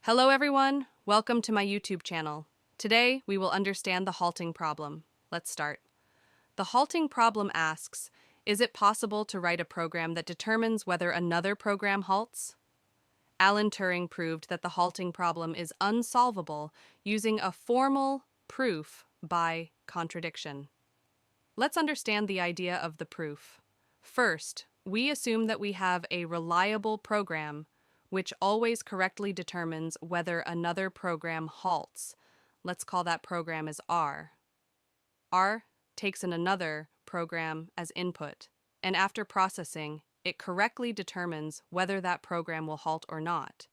Hello everyone, welcome to my YouTube channel. Today we will understand the halting problem. Let's start. The halting problem asks, is it possible to write a program that determines whether another program halts? Alan Turing proved that the halting problem is unsolvable using a formal proof by contradiction. Let's understand the idea of the proof. First, we assume that we have a reliable program which always correctly determines whether another program halts. Let's call that program as R. R takes in another program as input, and after processing, it correctly determines whether that program will halt or not.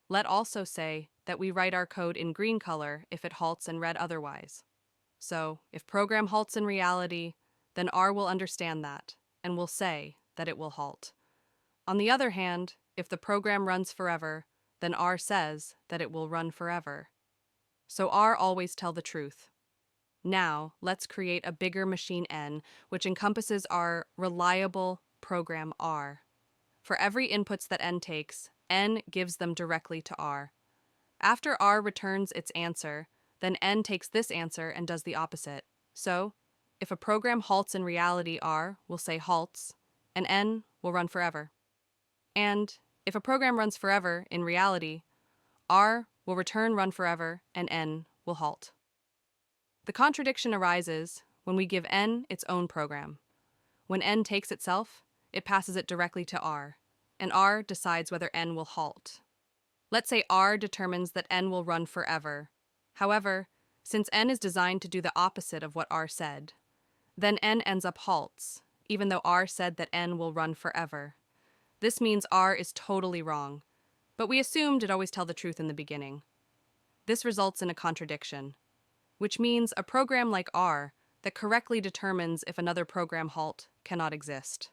Let's also say that we write our code in green color if it halts in red otherwise. So, if program halts in reality, then R will understand that and will say that it will halt. On the other hand, if the program runs forever, then R says that it will run forever. So R always tell the truth. Now, let's create a bigger machine N, which encompasses our reliable program R. For every inputs that N takes, N gives them directly to R. After R returns its answer, then N takes this answer and does the opposite. So, if a program halts in reality, R will say halts, and N will run forever. And if a program runs forever in reality, R will return run forever and N will halt. The contradiction arises when we give N its own program. When N takes itself, it passes it directly to R, and R decides whether N will halt. Let's say R determines that N will run forever. However, since N is designed to do the opposite of what R said, then N ends up halts, even though R said that N will run forever. This means R is totally wrong, but we assumed it always tell the truth in the beginning. This results in a contradiction, which means a program like R that correctly determines if another program halt cannot exist.